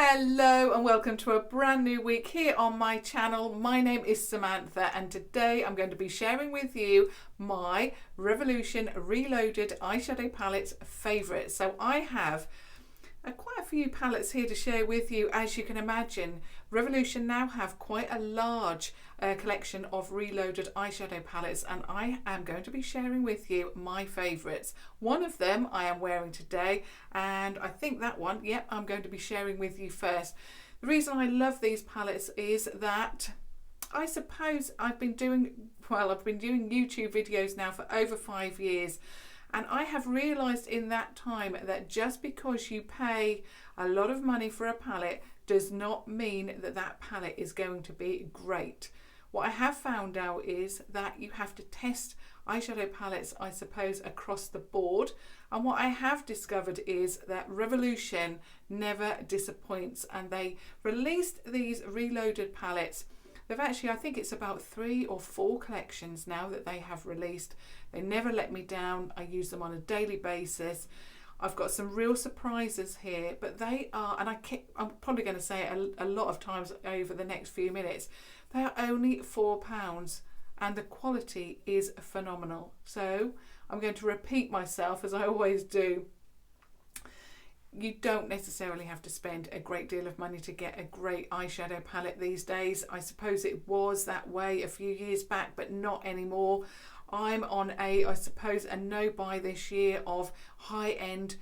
Hello and welcome to a brand new week here on my channel. My name is Samantha and today I'm going to be sharing with you my Revolution Reloaded eyeshadow palettes favourites. So I have quite a few palettes here to share with you. As you can imagine, Revolution now have quite a large collection of reloaded eyeshadow palettes, and I am going to be sharing with you my favourites. One of them I am wearing today, and I think that one, yep, I'm going to be sharing with you first. The reason I love these palettes is that I suppose I've been doing YouTube videos now for over 5 years. And I have realised in that time that just because you pay a lot of money for a palette does not mean that that palette is going to be great. What I have found out is that you have to test eyeshadow palettes, I suppose, across the board. And what I have discovered is that Revolution never disappoints, and they released these reloaded palettes. They've actually, I think it's about 3 or 4 collections now that they have released. They never let me down. I use them on a daily basis. I've got some real surprises here, but they are, and I'm probably going to say it a lot of times over the next few minutes, they are only £4 and the quality is phenomenal. So I'm going to repeat myself as I always do. You don't necessarily have to spend a great deal of money to get a great eyeshadow palette these days. I suppose it was that way a few years back, but not anymore. I'm on I suppose, a no-buy this year of high-end,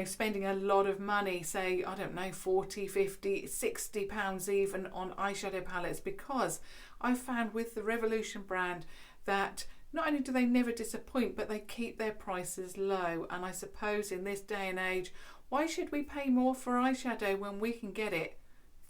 spending a lot of money, say, I don't know, 40, 50, 60 pounds even on eyeshadow palettes, because I found with the Revolution brand that not only do they never disappoint, but they keep their prices low. And I suppose in this day and age, why should we pay more for eyeshadow when we can get it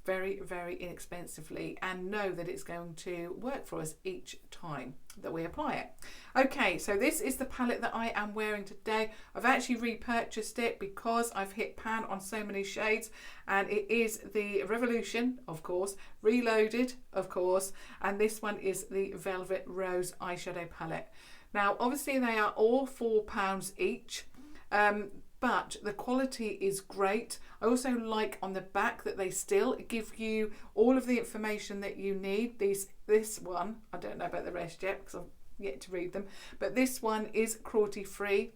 very, very inexpensively and know that it's going to work for us each time that we apply it? Okay, so this is the palette that I am wearing today. I've actually repurchased it because I've hit pan on so many shades, and it is the Revolution, of course, Reloaded, of course, and this one is the Velvet Rose eyeshadow palette. Now, obviously they are all £4 each. But the quality is great. I also like on the back that they still give you all of the information that you need. This one, I don't know about the rest yet because I've yet to read them, but this one is cruelty free.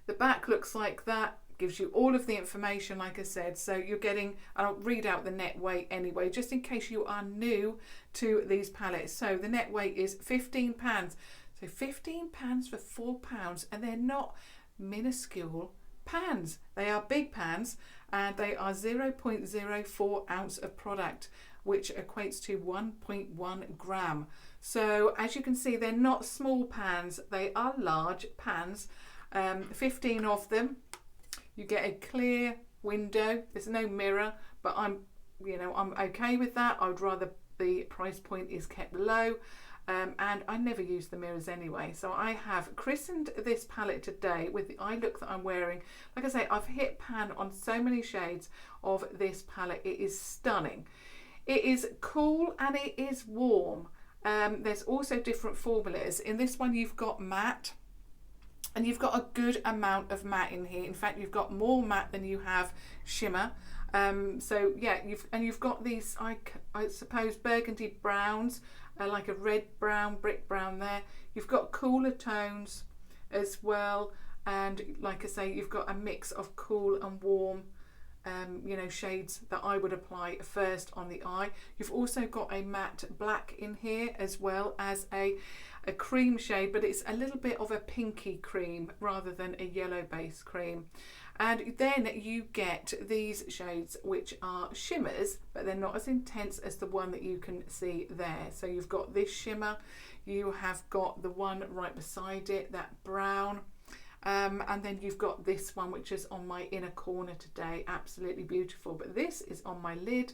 The back looks like that, gives you all of the information, like I said. So you're getting, I'll read out the net weight anyway, just in case you are new to these palettes. So the net weight is £15. So £15 for £4, and they're not minuscule pans. They are big pans, and they are 0.04 ounce of product, which equates to 1.1 gram. So as you can see, they're not small pans, they are large pans. 15 of them. You get a clear window. There's no mirror, but I'm okay with that. I would rather the price point is kept low. And I never use the mirrors anyway. So I have christened this palette today with the eye look that I'm wearing. Like I say, I've hit pan on so many shades of this palette. It is stunning. It is cool and it is warm. There's also different formulas. In this one you've got matte, and you've got a good amount of matte in here. In fact, you've got more matte than you have shimmer. So yeah, you've got these, I suppose, burgundy browns, like a red brown, brick brown there. You've got cooler tones as well, and like I say, you've got a mix of cool and warm shades that I would apply first on the eye. You've also got a matte black in here, as well as a cream shade, but it's a little bit of a pinky cream rather than a yellow base cream. And then you get these shades which are shimmers, but they're not as intense as the one that you can see there. So you've got this shimmer, you have got the one right beside it, that brown, and then you've got this one which is on my inner corner today. Absolutely beautiful. But this is on my lid,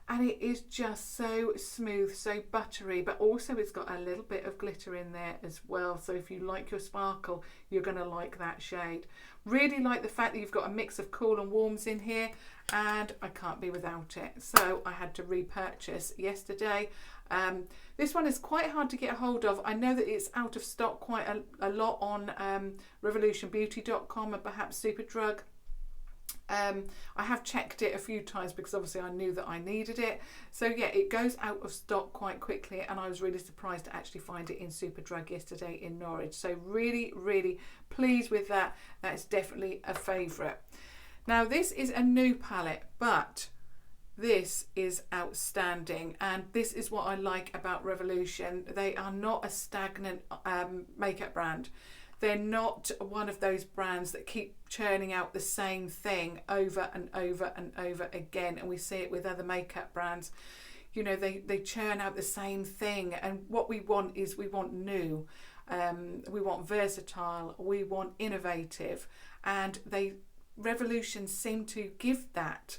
and it is just so smooth, so buttery, but also it's got a little bit of glitter in there as well. So if you like your sparkle, you're going to like that shade. Really like the fact that you've got a mix of cool and warms in here, and I can't be without it. So I had to repurchase yesterday. This one is quite hard to get a hold of. I know that it's out of stock quite a lot on revolutionbeauty.com and perhaps Superdrug. I have checked it a few times because obviously I knew that I needed it. So yeah, it goes out of stock quite quickly, and I was really surprised to actually find it in Superdrug yesterday in Norwich. So really pleased with that. That's definitely a favourite. Now this is a new palette, but this is outstanding, and this is what I like about Revolution. They are not a stagnant makeup brand. They're not one of those brands that keep churning out the same thing over and over and over again, and we see it with other makeup brands. You know, they churn out the same thing, and what we want is we want new, we want versatile, we want innovative, and Revolution seem to give that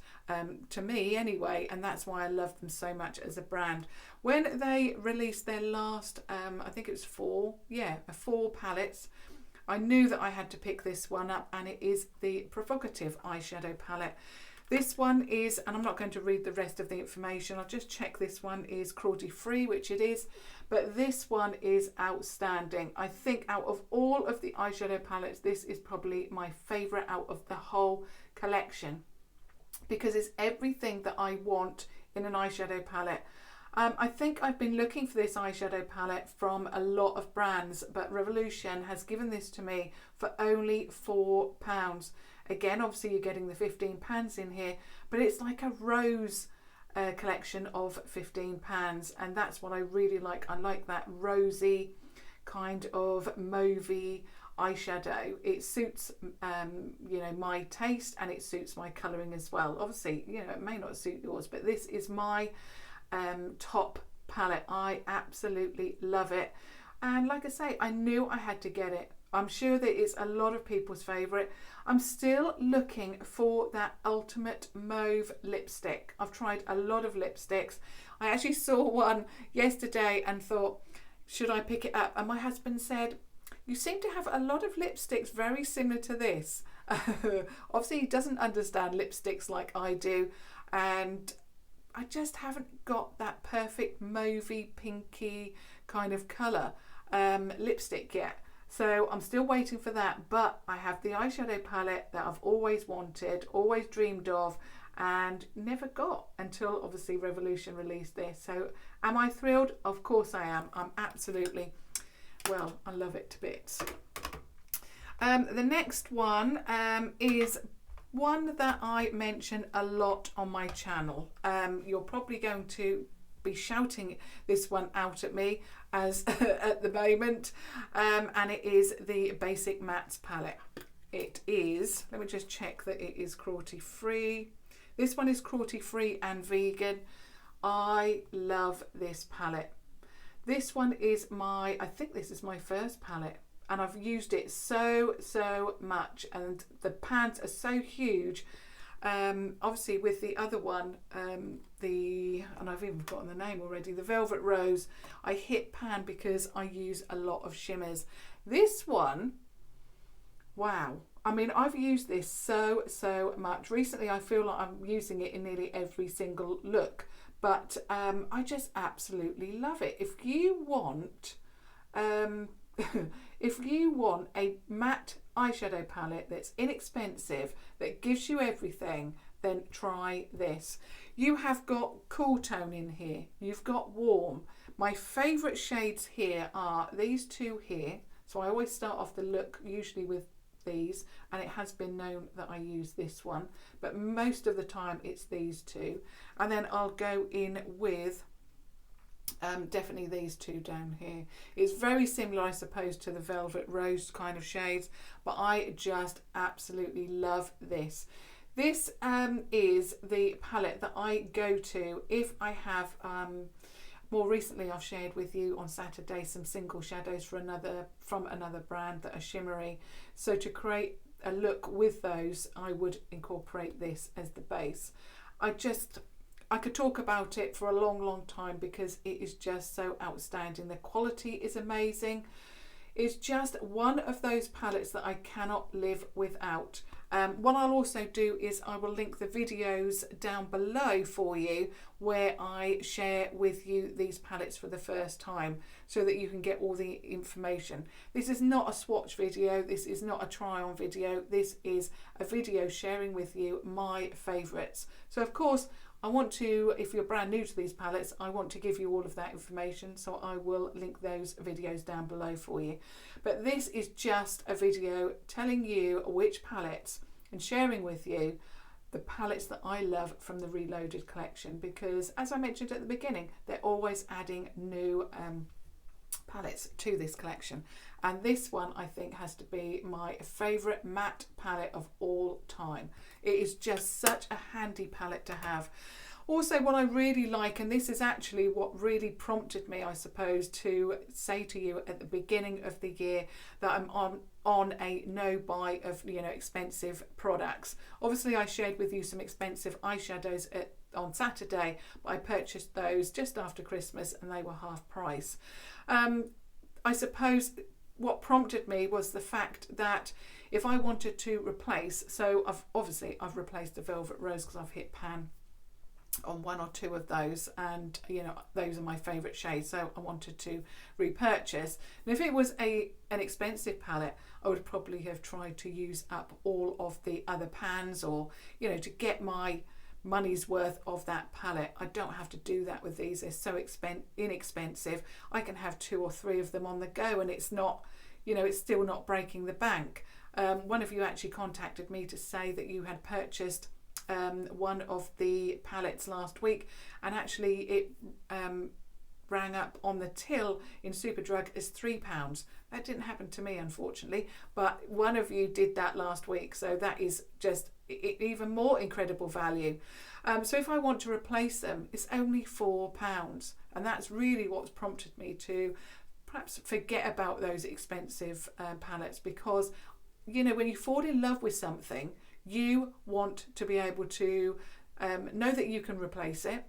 to me anyway, and that's why I love them so much as a brand. When they released their last I think it was four palettes, I knew that I had to pick this one up, and it is the Provocative eyeshadow palette. This one is, and I'm not going to read the rest of the information, I'll just check this one is cruelty free, which it is, but this one is outstanding. I think out of all of the eyeshadow palettes, this is probably my favourite out of the whole collection, because it's everything that I want in an eyeshadow palette. I think I've been looking for this eyeshadow palette from a lot of brands, but Revolution has given this to me for only £4. Again, obviously you're getting the £15 in here, but it's like a rose collection of £15, and that's what I really like. I like that rosy kind of mauvey eyeshadow. It suits you know, my taste, and it suits my colouring as well. Obviously, you know, it may not suit yours, but this is my top palette. I absolutely love it, and like I say, I knew I had to get it. I'm sure that it's a lot of people's favourite. I'm still looking for that ultimate mauve lipstick. I've tried a lot of lipsticks. I actually saw one yesterday and thought, should I pick it up? And my husband said, you seem to have a lot of lipsticks very similar to this. Obviously he doesn't understand lipsticks like I do, and I just haven't got that perfect mauvey, pinky kind of colour lipstick yet. So I'm still waiting for that, but I have the eyeshadow palette that I've always wanted, always dreamed of, and never got until obviously Revolution released this. So am I thrilled? Of course I am. I'm absolutely, well, I love it to bits. The next one is one that I mention a lot on my channel. You're probably going to be shouting this one out at me as at the moment, and it is the Basic Mattes palette. It is, let me just check that it is cruelty free. This one is cruelty free and vegan. I love this palette. This one is I think this is my first palette, and I've used it so much, and the pans are so huge. Obviously with the other one, and I've even forgotten the name already, the Velvet Rose, I hit pan because I use a lot of shimmers. This one, wow, I mean, I've used this so much. Recently I feel like I'm using it in nearly every single look, but I just absolutely love it. If you want if you want a matte eyeshadow palette that's inexpensive, that gives you everything, then try this. You have got cool tone in here, you've got warm. My favourite shades here are these two here, so I always start off the look usually with these, and it has been known that I use this one, but most of the time it's these two, and then I'll go in with definitely these two down here. It's very similar, I suppose, to the Velvet Rose kind of shades, but I just absolutely love this. This is the palette that I go to if I have more recently I've shared with you on Saturday some single shadows from another brand that are shimmery, so to create a look with those I would incorporate this as the base. I could talk about it for a long time because it is just so outstanding. The quality is amazing. It's just one of those palettes that I cannot live without. What I'll also do is I will link the videos down below for you where I share with you these palettes for the first time so that you can get all the information. This is not a swatch video, this is not a try on video, this is a video sharing with you my favourites. So of course I want to, if you're brand new to these palettes, I want to give you all of that information, so I will link those videos down below for you. But this is just a video telling you which palettes and sharing with you the palettes that I love from the Reloaded collection, because as I mentioned at the beginning, they're always adding new palettes to this collection, and this one I think has to be my favourite matte palette of all time. It is just such a handy palette to have. Also, what I really like, and this is actually what really prompted me, I suppose, to say to you at the beginning of the year that I'm on a no buy of, you know, expensive products. Obviously I shared with you some expensive eyeshadows on Saturday, but I purchased those just after Christmas and they were half price. I suppose what prompted me was the fact that if I wanted to replace, so I've replaced the Velvet Rose because I've hit pan on one or two of those, and you know, those are my favourite shades, so I wanted to repurchase. And if it was an expensive palette, I would probably have tried to use up all of the other pans, or you know, to get my money's worth of that palette. I don't have to do that with these. They're so inexpensive. I can have 2 or 3 of them on the go, and it's not, you know, it's still not breaking the bank. One of you actually contacted me to say that you had purchased one of the palettes last week, and actually it rang up on the till in Superdrug as £3. That didn't happen to me, unfortunately, but one of you did that last week, so that is just even more incredible value. So if I want to replace them, it's only £4, and that's really what's prompted me to perhaps forget about those expensive palettes, because you know, when you fall in love with something, you want to be able to know that you can replace it,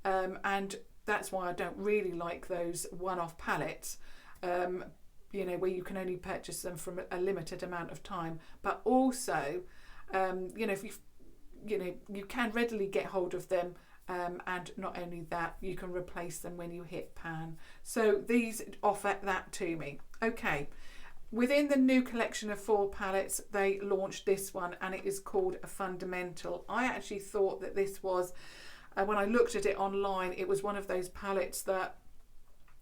and that's why I don't really like those one-off palettes, you know, where you can only purchase them from a limited amount of time. But also, you know, if you can readily get hold of them, and not only that, you can replace them when you hit pan. So these offer that to me. Okay. Within the new collection of 4 palettes, they launched this one, and it is called a Fundamental. I actually thought that this was, when I looked at it online, it was one of those palettes that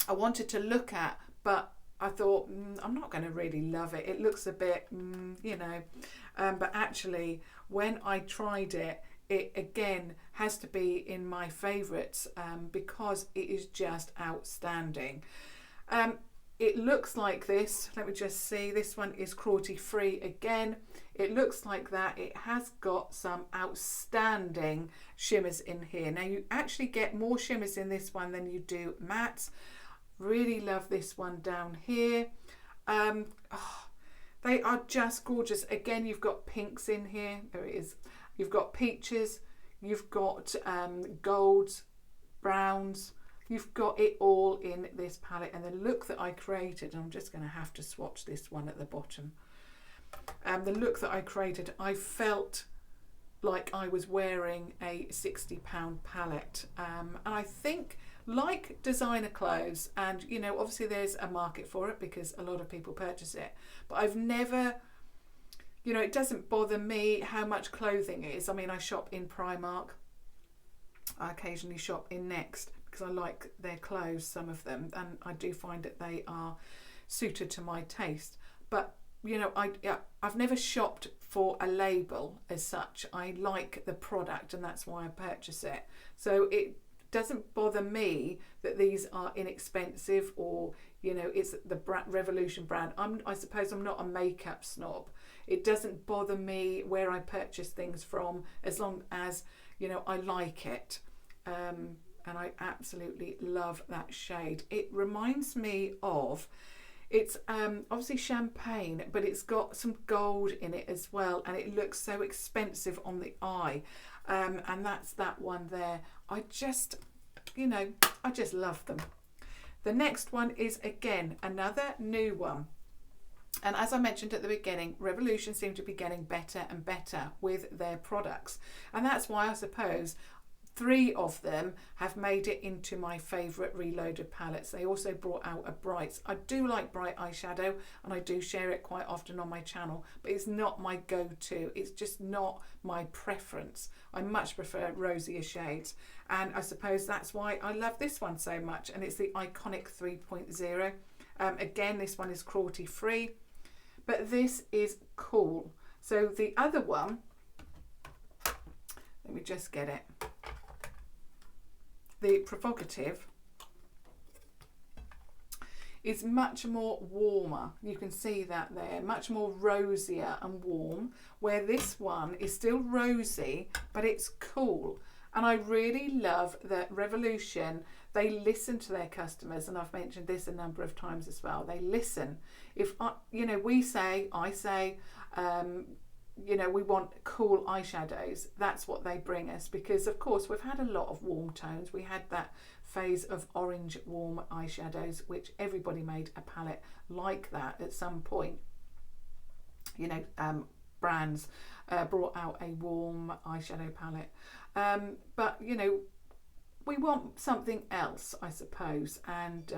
I wanted to look at, but I thought, I'm not going to really love it. It looks a bit, you know, but actually when I tried it, it again has to be in my favourites, because it is just outstanding. It looks like this. Let me just see. This one is cruelty free again. It looks like that. It has got some outstanding shimmers in here. Now you actually get more shimmers in this one than you do mattes. Really love this one down here. They are just gorgeous. Again, you've got pinks in here. There it is. You've got peaches. You've got golds, browns. You've got it all in this palette, and the look that I created, I'm just going to have to swatch this one at the bottom. The look that I created, I felt like I was wearing a £60 palette. And I think, like designer clothes, and you know, obviously there's a market for it because a lot of people purchase it, but I've never, you know, it doesn't bother me how much clothing is. I mean, I shop in Primark. I occasionally shop in Next, because I like their clothes, some of them, and I do find that they are suited to my taste. But you know, I've never shopped for a label as such. I like the product, and that's why I purchase it. So it doesn't bother me that these are inexpensive, or you know, it's the Revolution brand. I suppose I'm not a makeup snob. It doesn't bother me where I purchase things from, as long as you know I like it. And I absolutely love that shade. It reminds me of, it's obviously champagne, but it's got some gold in it as well, and it looks so expensive on the eye, and that's that one there. I just, you know, I just love them. The next one is again another new one. And as I mentioned at the beginning, Revolution seem to be getting better and better with their products. And that's why I suppose 3 of them have made it into my favourite Reloaded palettes. They also brought out a bright. I do like bright eyeshadow and I do share it quite often on my channel, but it's not my go-to. It's just not my preference. I much prefer rosier shades. And I suppose that's why I love this one so much. And it's the Iconic 3.0. Again, this one is cruelty free, but this is cool. So the other one, let me just get it. The Provocative is much more warmer. You can see that there, much more rosier and warm, where this one is still rosy, but it's cool. And I really love that Revolution, they listen to their customers, and I've mentioned this a number of times as well. They listen. If I say, we want cool eyeshadows, that's what they bring us, because of course we've had a lot of warm tones. We had that phase of orange warm eyeshadows, which everybody made a palette like that at some point. Brands brought out a warm eyeshadow palette, but we want something else, I suppose. And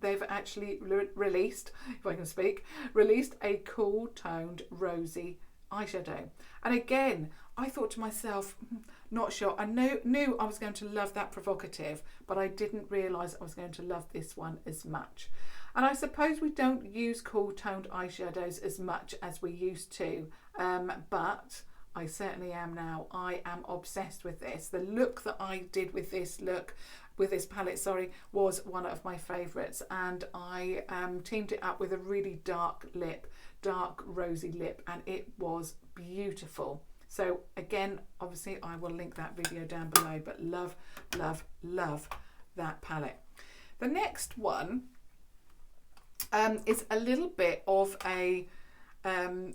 they've actually released, if I can speak, a cool toned rosy eyeshadow. And again, I thought to myself, not sure. I knew I was going to love that Provocative, but I didn't realise I was going to love this one as much. And I suppose we don't use cool toned eyeshadows as much as we used to, but I certainly am now. I am obsessed with this. The look that I did with this palette, was one of my favourites, and I teamed it up with a really dark rosy lip, and it was beautiful. So again, obviously I will link that video down below, but love that palette. The next one is a little bit of a I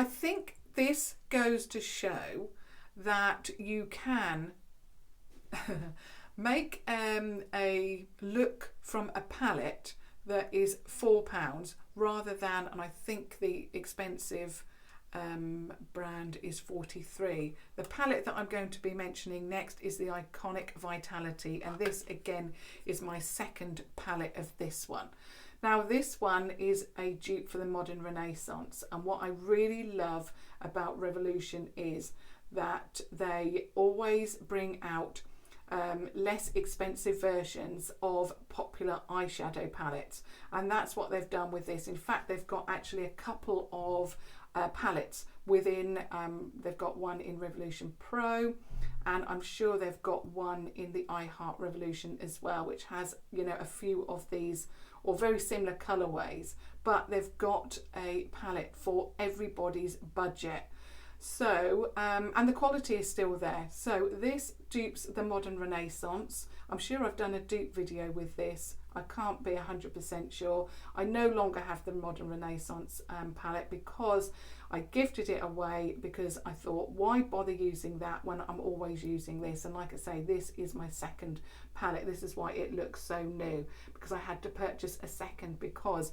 think this goes to show that you can make a look from a palette that is £4 rather than, and I think the expensive brand is 43. The palette that I'm going to be mentioning next is the Iconic Vitality, and this again is my second palette of this one. Now this one is a dupe for the Modern Renaissance, and what I really love about Revolution is that they always bring out less expensive versions of popular eyeshadow palettes, and that's what they've done with this. In fact, they've got actually a couple of palettes within, they've got one in Revolution Pro, and I'm sure they've got one in the iHeart Revolution as well, which has a few of these or very similar colorways, but they've got a palette for everybody's budget. So and the quality is still there. So this dupes the Modern Renaissance. I'm sure I've done a dupe video with this. I can't be 100% sure. I no longer have the Modern Renaissance palette because I gifted it away, because I thought, why bother using that when I'm always using this? And like I say, this is my second palette. This is why it looks so new, because I had to purchase a second because,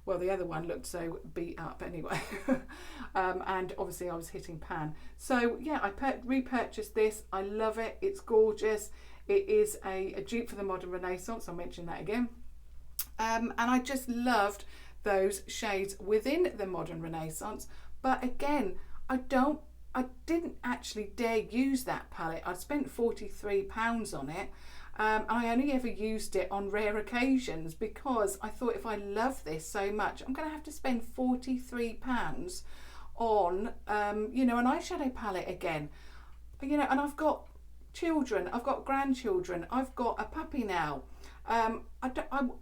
well, the other one looked so beat up anyway. And obviously I was hitting pan. So yeah, I repurchased this. I love it. It's gorgeous. It is a dupe for the Modern Renaissance. I'll mention that again. And I just loved those shades within the Modern Renaissance. But again, I didn't actually dare use that palette. I spent £43 on it. I only ever used it on rare occasions, because I thought, if I love this so much, I'm going to have to spend £43 on, an eyeshadow palette again. And I've got children, I've got grandchildren, I've got a puppy now. I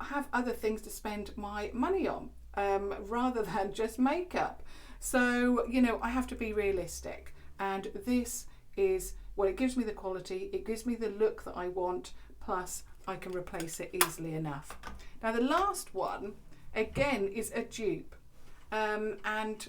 have other things to spend my money on rather than just makeup. So, I have to be realistic. And this is, well, it gives me the quality, it gives me the look that I want, plus I can replace it easily enough. Now the last one, again, is a dupe. And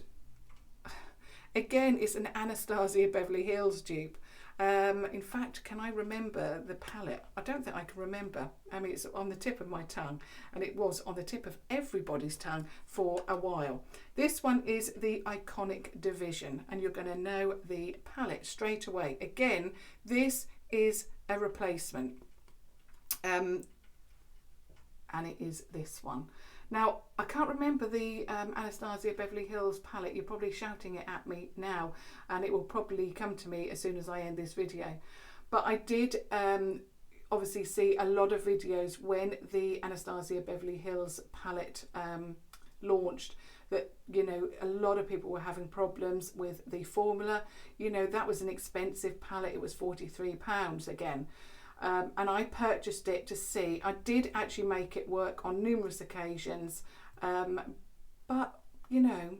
again, it's an Anastasia Beverly Hills dupe. In fact, can I remember the palette? I don't think I can remember. I mean, it's on the tip of my tongue, and it was on the tip of everybody's tongue for a while. This one is the Iconic Division, and you're going to know the palette straight away. Again, this is a replacement, and it is this one. Now, I can't remember the Anastasia Beverly Hills palette. You're probably shouting it at me now, and it will probably come to me as soon as I end this video. But I did obviously see a lot of videos when the Anastasia Beverly Hills palette launched, that, you know, a lot of people were having problems with the formula. You know, that was an expensive palette. It was £43 again. And I purchased it to see. I did actually make it work on numerous occasions, but you know,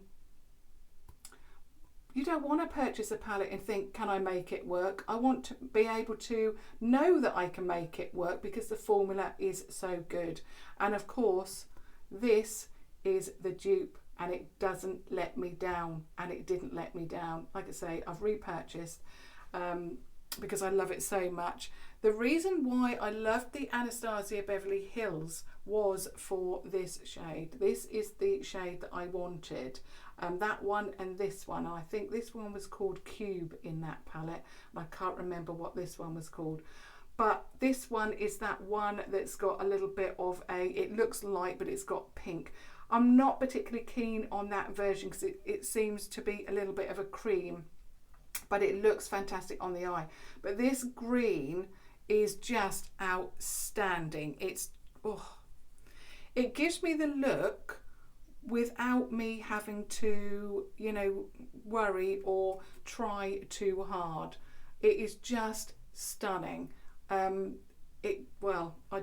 you don't want to purchase a palette and think, can I make it work? I want to be able to know that I can make it work because the formula is so good. And of course, this is the dupe, and it doesn't let me down, and it didn't let me down. Like I say, I've repurchased because I love it so much. The reason why I loved the Anastasia Beverly Hills was for this shade. This is the shade that I wanted. That one and this one. I think this one was called Cube in that palette. And I can't remember what this one was called. But this one is that one that's got a little bit of it looks light, but it's got pink. I'm not particularly keen on that version because it seems to be a little bit of a cream, but it looks fantastic on the eye. But this green is just outstanding. It gives me the look without me having to, you know, worry or try too hard. It is just stunning. I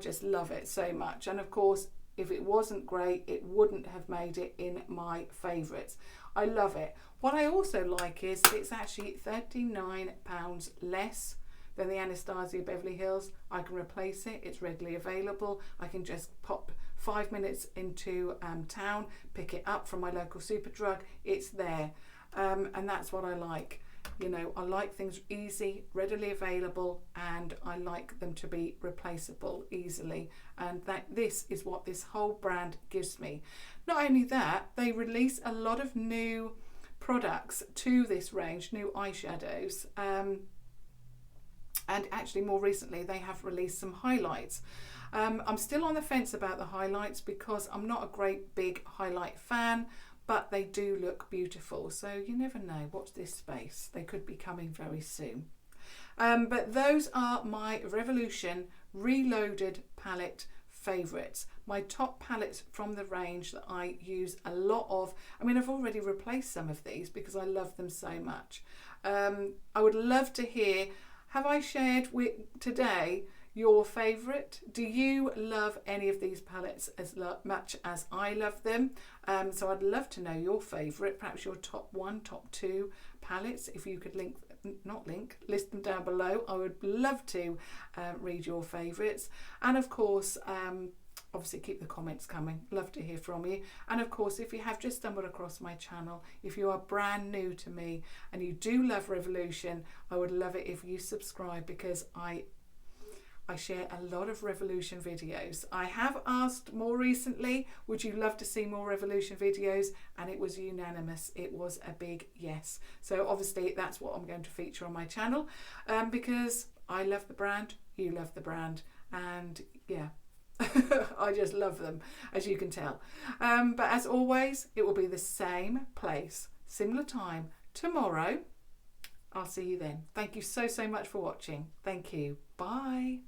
just love it so much. And of course, if it wasn't great, it wouldn't have made it in my favourites. I love it. What I also like is it's actually £39 less than the Anastasia Beverly Hills. I can replace it. It's readily available. I can just pop 5 minutes into town, pick it up from my local Superdrug. It's there. And that's what I like. You know, I like things easy, readily available, and I like them to be replaceable easily. And this is what this whole brand gives me. Not only that, they release a lot of new products to this range, new eyeshadows. And actually more recently they have released some highlights. I'm still on the fence about the highlights because I'm not a great big highlight fan, but they do look beautiful. So you never know, watch this space. They could be coming very soon. But those are my Revolution Reloaded palette favourites. My top palettes from the range that I use a lot of. I mean, I've already replaced some of these because I love them so much. I would love to hear, have I shared with today your favourite? Do you love any of these palettes as much as I love them? So I'd love to know your favourite, perhaps your top one, top two palettes. If you could list them down below. I would love to read your favourites. And of course, obviously keep the comments coming. Love to hear from you. And of course, if you have just stumbled across my channel, if you are brand new to me and you do love Revolution, I would love it if you subscribe, because I share a lot of Revolution videos. I have asked more recently, would you love to see more Revolution videos? And it was unanimous. It was a big yes. So obviously that's what I'm going to feature on my channel, because I love the brand, you love the brand, and yeah, I just love them, as you can tell. But as always, it will be the same place, similar time tomorrow. I'll see you then. Thank you so much for watching. Thank you. Bye.